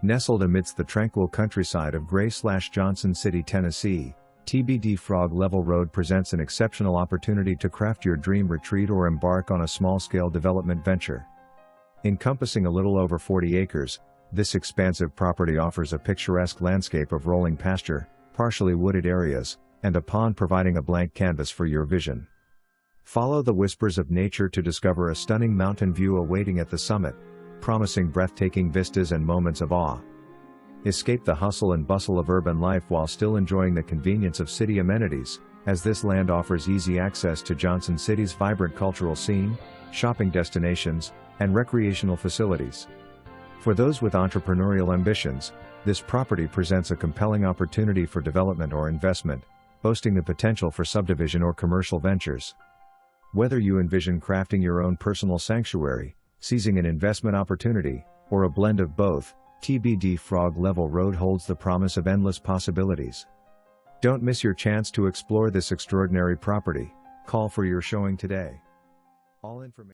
Nestled amidst the tranquil countryside of Gray/Johnson City, Tennessee, Tbd Frog Level Rd presents an exceptional opportunity to craft your dream retreat or embark on a small-scale development venture. Encompassing a little over 40 acres, this expansive property offers a picturesque landscape of rolling pasture, partially wooded areas, and a pond providing a blank canvas for your vision. Follow the whispers of nature to discover a stunning mountain view awaiting at the summit, promising breathtaking vistas and moments of awe. Escape the hustle and bustle of urban life while still enjoying the convenience of city amenities, as this land offers easy access to Johnson City's vibrant cultural scene, shopping destinations, and recreational facilities. For those with entrepreneurial ambitions, this property presents a compelling opportunity for development or investment, boasting the potential for subdivision or commercial ventures. Whether you envision crafting your own personal sanctuary, seizing an investment opportunity, or a blend of both, Tbd Frog Level Rd holds the promise of endless possibilities. Don't miss your chance to explore this extraordinary property. Call for your showing today. All information